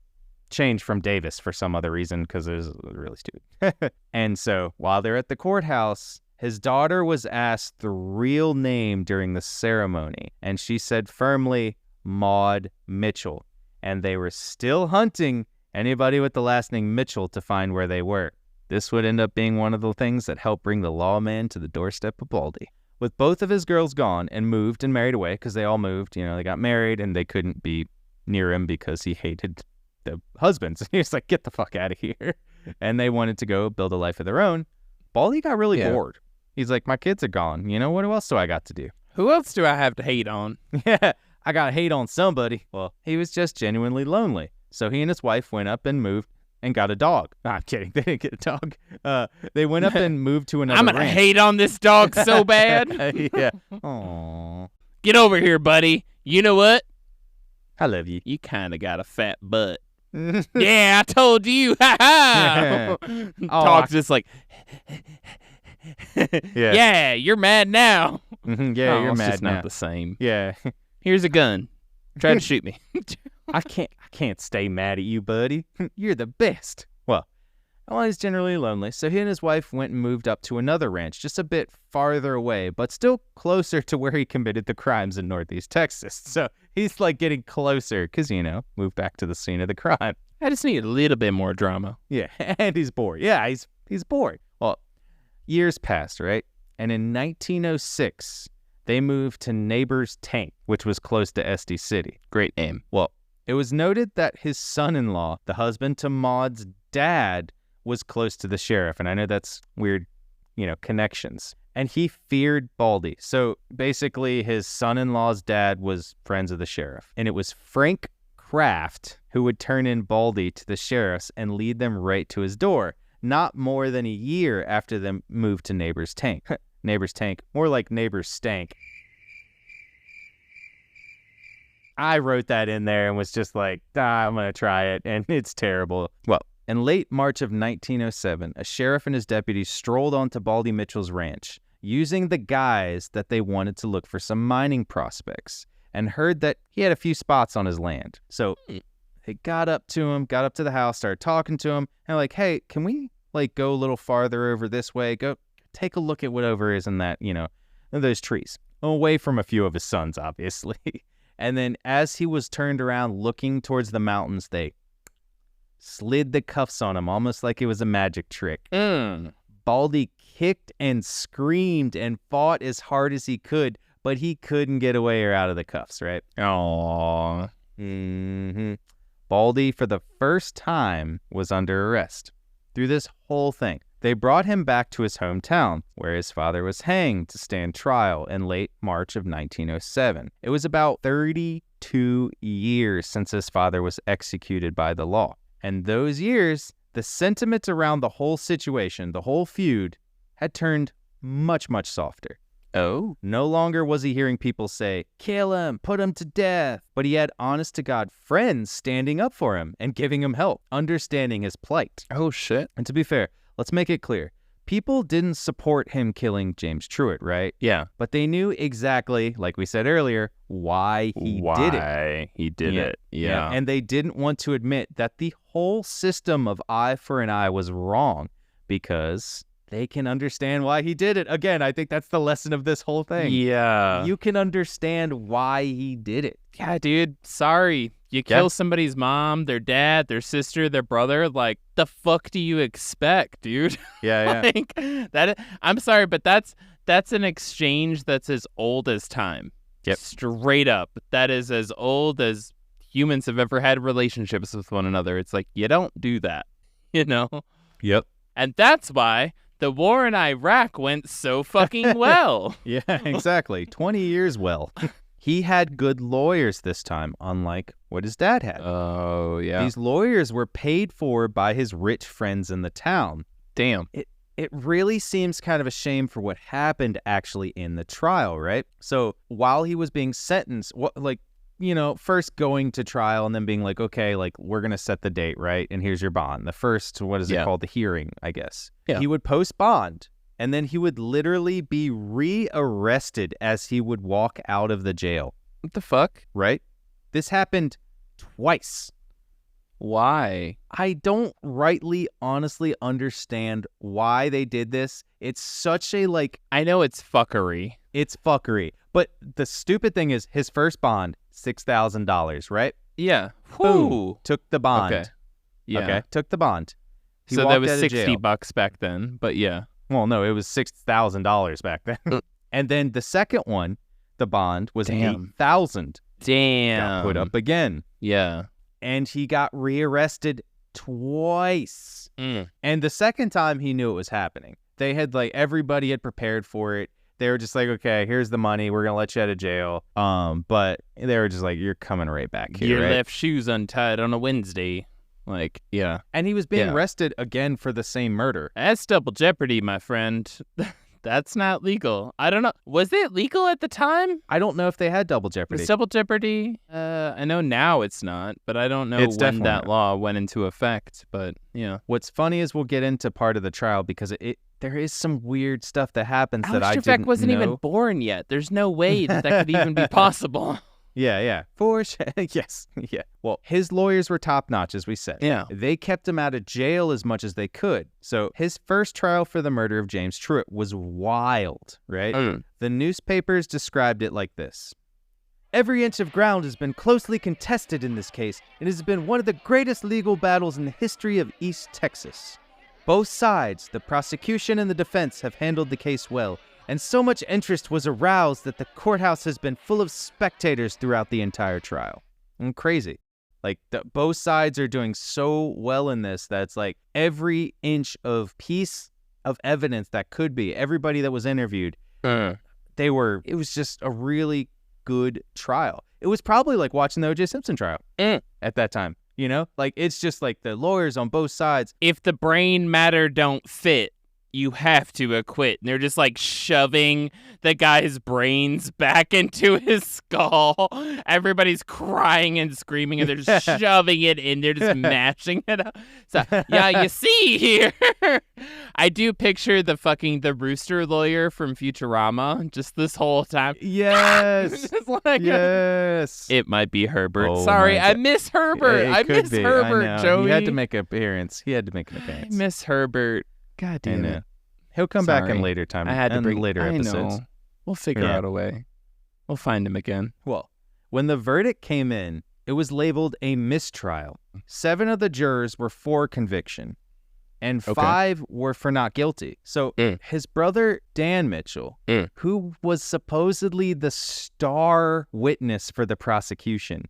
changed from Davis for some other reason because it was really stupid. And so while they're at the courthouse, his daughter was asked the real name during the ceremony, and she said firmly, Maud Mitchell. and they were still hunting anybody with the last name Mitchell to find where they were. This would end up being one of the things that helped bring the lawman to the doorstep of Baldy. With both of his girls gone and moved and married away, because they all moved, they got married and they couldn't be near him because he hated the husbands. He was like, get the fuck out of here. And they wanted to go build a life of their own. Baldy got really bored. He's like, my kids are gone. What else do I got to do? Who else do I have to hate on? Yeah, I got to hate on somebody. Well, he was just genuinely lonely. So he and his wife went up and moved and got a dog. No, I'm kidding. They didn't get a dog. They went up and moved to another I'm going to ranch. hate on this dog so bad. Yeah. Aww. Get over here, buddy. You know what? I love you. You kind of got a fat butt. Yeah, I told you. Ha ha. Dog's just like, yeah, you're mad now. Yeah, you're it's mad just now. not the same. Yeah. Here's a gun. Try to shoot me. I can't stay mad at you, buddy. You're the best. Well, he's generally lonely, so he and his wife went and moved up to another ranch, just a bit farther away, but still closer to where he committed the crimes in Northeast Texas. So he's like getting closer because, moved back to the scene of the crime. I just need a little bit more drama. Yeah, and he's bored. Yeah, he's bored. Well, years passed, right? And in 1906, they moved to Neighbor's Tank, which was close to Esty City. Great name. Well, it was noted that his son-in-law, the husband to Maud's dad, was close to the sheriff. And I know that's weird, connections. And he feared Baldy. So basically his son-in-law's dad was friends of the sheriff. And it was Frank Kraft who would turn in Baldy to the sheriffs and lead them right to his door. Not more than a year after them moved to Neighbor's Tank. Neighbor's Tank, more like Neighbor's Stank. I wrote that in there and was just like, I'm going to try it, and it's terrible. Well, in late March of 1907, a sheriff and his deputies strolled onto Baldy Mitchell's ranch, using the guise that they wanted to look for some mining prospects, and heard that he had a few spots on his land. So they got up to the house, started talking to him, and like, hey, can we go a little farther over this way? Go take a look at whatever is in that, those trees. Away from a few of his sons, obviously. And then as he was turned around looking towards the mountains, they slid the cuffs on him, almost like it was a magic trick. Baldy kicked and screamed and fought as hard as he could, but he couldn't get away or out of the cuffs, right? Aww. Baldy, for the first time, was under arrest. Through this whole thing, they brought him back to his hometown, where his father was hanged to stand trial in late March of 1907. It was about 32 years since his father was executed by the law. And those years, the sentiment around the whole situation, the whole feud, had turned much, much softer. Oh? No longer was he hearing people say, kill him, put him to death. But he had honest-to-God friends standing up for him and giving him help, understanding his plight. Oh, shit. And to be fair, let's make it clear. People didn't support him killing James Truitt, right? Yeah. But they knew exactly, like we said earlier, why he did it. Yeah. And they didn't want to admit that the whole system of eye for an eye was wrong because they can understand why he did it. Again, I think that's the lesson of this whole thing. Yeah. You can understand why he did it. Yeah, dude. Sorry. You kill somebody's mom, their dad, their sister, their brother. Like, the fuck do you expect, dude? Yeah, yeah. I'm sorry, but that's an exchange that's as old as time. Yep. Straight up. That is as old as humans have ever had relationships with one another. It's like, you don't do that, Yep. And that's why the war in Iraq went so fucking well. Yeah, exactly. 20 years well. He had good lawyers this time, unlike what his dad had. Oh, yeah. These lawyers were paid for by his rich friends in the town. Damn. It really seems kind of a shame for what happened actually in the trial, right? So while he was being sentenced, first going to trial and then being like, okay, we're going to set the date, right? And here's your bond. The first, what is it called? The hearing, I guess. Yeah. He would post bond. And then he would literally be rearrested as he would walk out of the jail. What the fuck? Right? This happened twice. Why? I don't honestly understand why they did this. It's such a, I know it's fuckery. It's fuckery. But the stupid thing is his first bond, $6,000, right? Yeah. Boom. Whew. Took the bond. Okay. Yeah. Okay. Took the bond. He So walked that was out of jail. $60 back then, but yeah. Well, no, it was $6,000 back then. And then the second one, the bond was Damn. $8,000. Damn. Got put up again. Yeah. And he got rearrested twice. And the second time he knew it was happening. They had everybody had prepared for it. They were just like, okay, here's the money. We're going to let you out of jail. But they were just like, you're coming right back here, Your right? left shoe's untied on a Wednesday. Yeah. And he was being arrested again for the same murder. That's double jeopardy, my friend. That's not legal. I don't know. Was it legal at the time? I don't know if they had double jeopardy. Was double jeopardy? I know now it's not, but I don't know It's when definitely that not. law went into effect. But yeah. What's funny is we'll get into part of the trial because there is some weird stuff that happens that I Alex didn't Trebek wasn't know. even born yet. There's no way that could even be possible. Yeah, for sure. Yes, yeah. Well, his lawyers were top-notch, as we said. Yeah. They kept him out of jail as much as they could. So his first trial for the murder of James Truitt was wild, right? The newspapers described it like this. Every inch of ground has been closely contested in this case. It has been one of the greatest legal battles in the history of East Texas. Both sides, the prosecution and the defense, have handled the case well. And so much interest was aroused that the courthouse has been full of spectators throughout the entire trial. And crazy. Both sides are doing so well in this that it's every inch of piece of evidence that could be, everybody that was interviewed, it was just a really good trial. It was probably like watching the O.J. Simpson trial at that time. You know? It's just the lawyers on both sides. If the brain matter don't fit, you have to acquit. And they're just shoving the guy's brains back into his skull. Everybody's crying and screaming, and they're just shoving it in. They're just mashing it up. So, yeah, you see here. I do picture the rooster lawyer from Futurama just this whole time. Yes. Yes. It might be Herbert. Oh, Sorry, my I miss Herbert. I miss Herbert, Joey. He had to make an appearance. I miss Herbert. God damn it. He'll come back in later time. I had to bring later episodes. Know. We'll figure out a way. We'll find him again. Well, when the verdict came in, it was labeled a mistrial. 7 of the jurors were for conviction, and 5 were for not guilty. So his brother, Dan Mitchell, who was supposedly the star witness for the prosecution,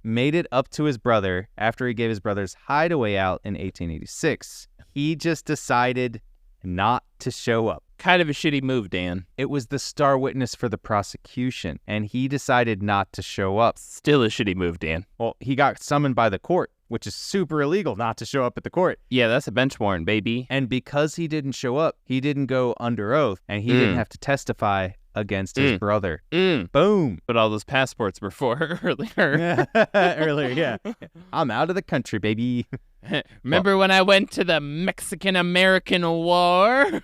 made it up to his brother after he gave his brother's hideaway out in 1886. He just decided not to show up. Kind of a shitty move, Dan. It was the star witness for the prosecution, and he decided not to show up. Still a shitty move, Dan. Well, he got summoned by the court, which is super illegal not to show up at the court. Yeah, that's a bench warrant, baby. And because he didn't show up, he didn't go under oath, and he didn't have to testify against his brother. Boom. But all those passports were for earlier. Earlier, yeah. I'm out of the country, baby. Remember when I went to the Mexican-American War?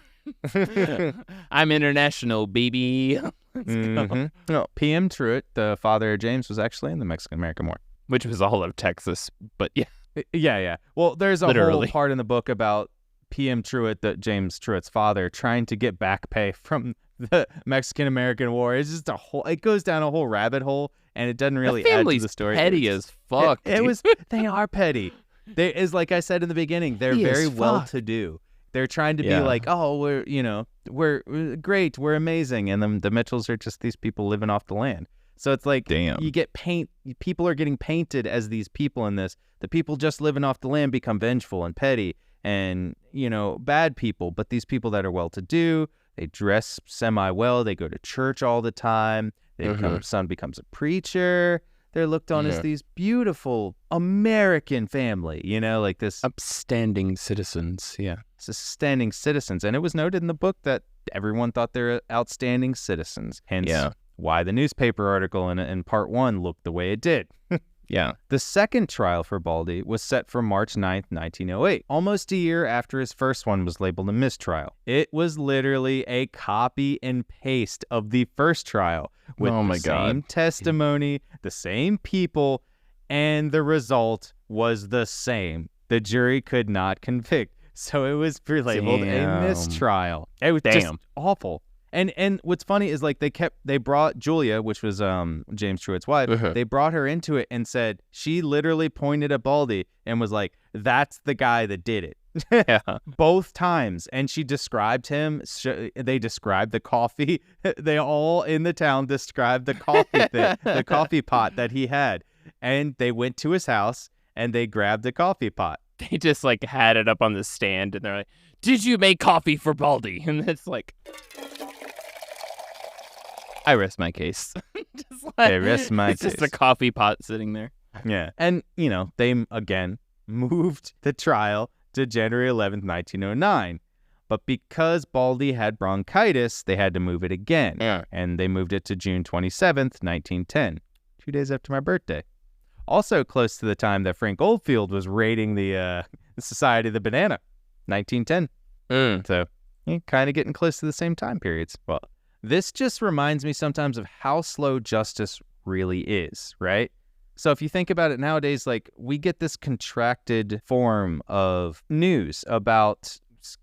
I'm international, baby. No, PM Truitt, the father of James, was actually in the Mexican-American War. Which was all of Texas, but yeah. Yeah. Well, there's a whole part in the book about PM Truitt, James Truitt's father, trying to get back pay from the Mexican-American War. It's just it goes down a whole rabbit hole, and it doesn't really add to the story. Petty as fuck. They are petty. Like I said in the beginning, they're very well-to-do. They're trying to be we're great, we're amazing, and then the Mitchells are just these people living off the land. So it's you get people are getting painted as these people in this. The people just living off the land become vengeful and petty and, bad people. But these people that are well-to-do, they dress semi-well, they go to church all the time, son becomes a preacher. They're looked on as these beautiful American family, this upstanding citizens. Yeah. Upstanding citizens. And it was noted in the book that everyone thought they're outstanding citizens. Hence why the newspaper article in part 1 looked the way it did. Yeah. The second trial for Baldy was set for March 9th, 1908, almost a year after his first one was labeled a mistrial. It was literally a copy and paste of the first trial with the same testimony, the same people, and the result was the same. The jury could not convict, so it was labeled a mistrial. It was just awful. And what's funny is like they brought Julia, which was James Truitt's wife. They brought her into it and said she literally pointed at Baldy and was like, "That's the guy that did it." Yeah. Both times. And she described him. They described the coffee. They all in the town described the coffee thing, the coffee pot that he had. And they went to his house and they grabbed the coffee pot. They just like had it up on the stand and they're like, "Did you make coffee for Baldy?" And it's like, I rest my case. Just like, I rest my it's case. just a coffee pot sitting there. Yeah. And, they, again, moved the trial to January 11th, 1909. But because Baldy had bronchitis, they had to move it again. Yeah. And they moved it to June 27th, 1910, 2 days after my birthday. Also close to the time that Frank Oldfield was raiding the Society of the Banana, 1910. So, kind of getting close to the same time periods. Well, this just reminds me sometimes of how slow justice really is, right? So if you think about it nowadays, like we get this contracted form of news about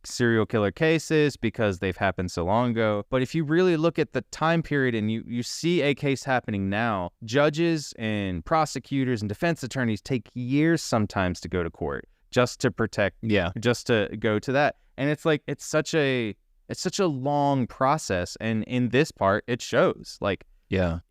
serial killer cases because they've happened so long ago. But if you really look at the time period and you see a case happening now, judges and prosecutors and defense attorneys take years sometimes to go to court just to protect, just to go to that. And it's like, it's such a long process. And in this part, it shows. Like,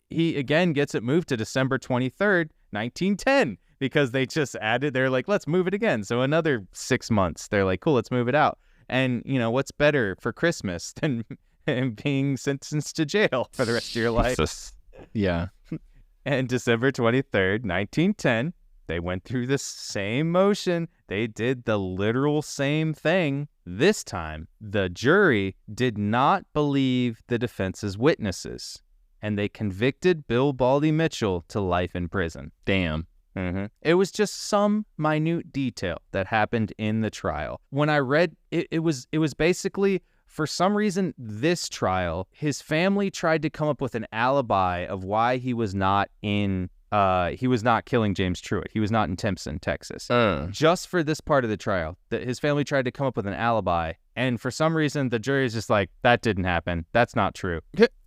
he again gets it moved to December 23rd, 1910, because they just added, they're like, let's move it again. So another 6 months, they're like, cool, let's move it out. And, what's better for Christmas than being sentenced to jail for the rest of your life? Yeah. And December 23rd, 1910, they went through the same motion. They did the literal same thing. This time, the jury did not believe the defense's witnesses, and they convicted Bill Baldy Mitchell to life in prison. Damn. It was just some minute detail that happened in the trial. When I read it, it was basically, for some reason, this trial, his family tried to come up with an alibi of why he was not killing James Truitt. He was not in Timpson, Texas. Just for this part of the trial, that his family tried to come up with an alibi. And for some reason, the jury is just like, that didn't happen. That's not true.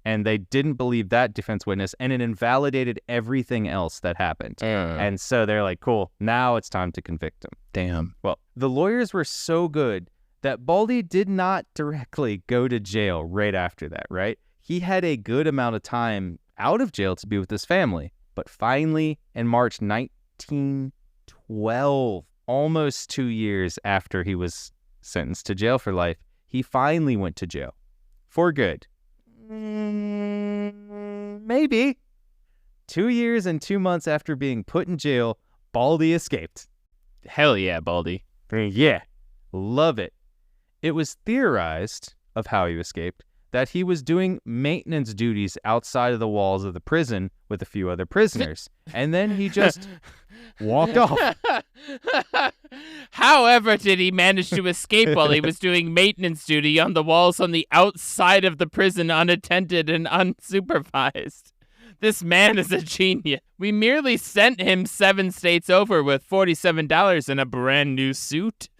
And they didn't believe that defense witness, and it invalidated everything else that happened. And so they're like, cool, now it's time to convict him. Damn. Well, the lawyers were so good that Baldy did not directly go to jail right after that, right? He had a good amount of time out of jail to be with his family. But finally, in March 1912, almost 2 years after he was sentenced to jail for life, he finally went to jail. For good. Maybe. 2 years and 2 months after being put in jail, Baldy escaped. Hell yeah, Baldy. Yeah. Love it. It was theorized of how he escaped that he was doing maintenance duties outside of the walls of the prison with a few other prisoners. And then he just walked off. However, did he manage to escape while he was doing maintenance duty on the walls on the outside of the prison unattended and unsupervised? This man is a genius. We merely sent him 7 states over with $47 in a brand new suit.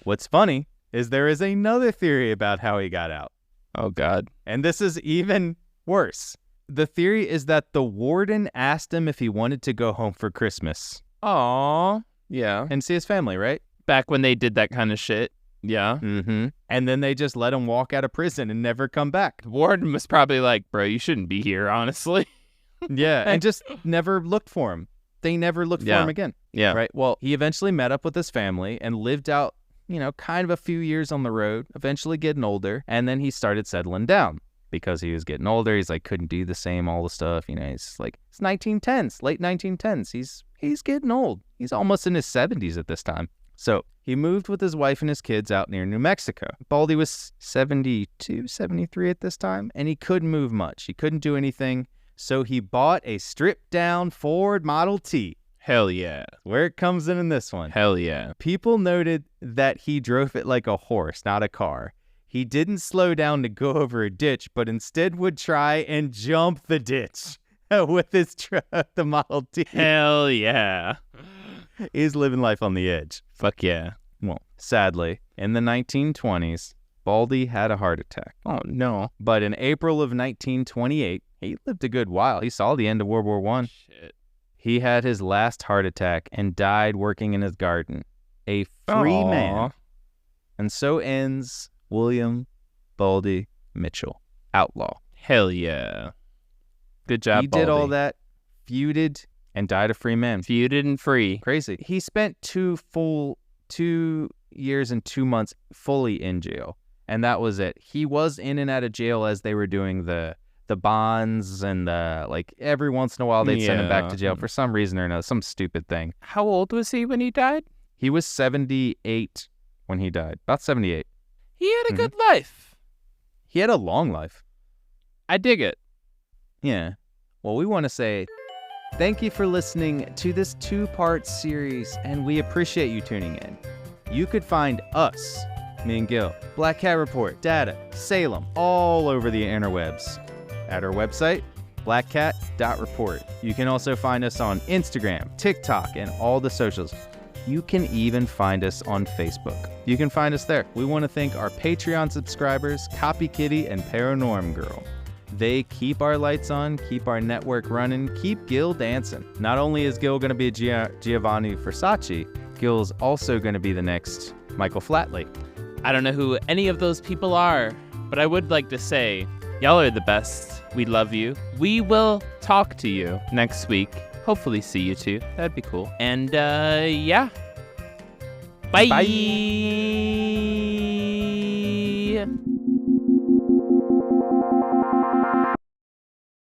What's funny is there is another theory about how he got out. Oh, God. And this is even worse. The theory is that the warden asked him if he wanted to go home for Christmas. Aw. Yeah. And see his family, right? Back when they did that kind of shit. Yeah. And then they just let him walk out of prison and never come back. The warden was probably like, bro, you shouldn't be here, honestly. Yeah, and just never looked for him. They never looked for him again. Yeah. Right? Well, he eventually met up with his family and lived out, kind of a few years on the road, eventually getting older. And then he started settling down because he was getting older. He's like, couldn't do the same, all the stuff. He's like, it's 1910s, late 1910s. He's getting old. He's almost in his 70s at this time. So he moved with his wife and his kids out near New Mexico. Baldy was 72, 73 at this time, and he couldn't move much. He couldn't do anything. So he bought a stripped-down Ford Model T. Hell yeah. Where it comes in this one. Hell yeah. People noted that he drove it like a horse, not a car. He didn't slow down to go over a ditch, but instead would try and jump the ditch with his truck, the Model T. Hell yeah. He's living life on the edge. Fuck yeah. Well, sadly, in the 1920s, Baldy had a heart attack. Oh, no. But in April of 1928, he lived a good while. He saw the end of World War I. Shit. He had his last heart attack and died working in his garden. A free man. And so ends William Baldy Mitchell, Outlaw. Hell yeah. Good job, He did all Baldy. that, feuded, and died a free man. Feuded and free. Crazy. He spent 2 years and 2 months fully in jail, and that was it. He was in and out of jail as they were doing the bonds and like every once in a while they'd send him back to jail for some reason or another, some stupid thing. How old was he when he died? He was 78 when he died, about 78. He had a good life. He had a long life. I dig it. Yeah. Well, we want to say thank you for listening to this 2-part series, and we appreciate you tuning in. You could find us, me and Gil, Black Cat Report, Data, Salem, all over the interwebs at our website, blackcat.report. You can also find us on Instagram, TikTok, and all the socials. You can even find us on Facebook. You can find us there. We want to thank our Patreon subscribers, Copy Kitty and Paranorm Girl. They keep our lights on, keep our network running, keep Gil dancing. Not only is Gil going to be Giovanni Versace, Gil's also going to be the next Michael Flatley. I don't know who any of those people are, but I would like to say, y'all are the best. We love you. We will talk to you next week. Hopefully see you too. That'd be cool. And yeah. Bye. Bye.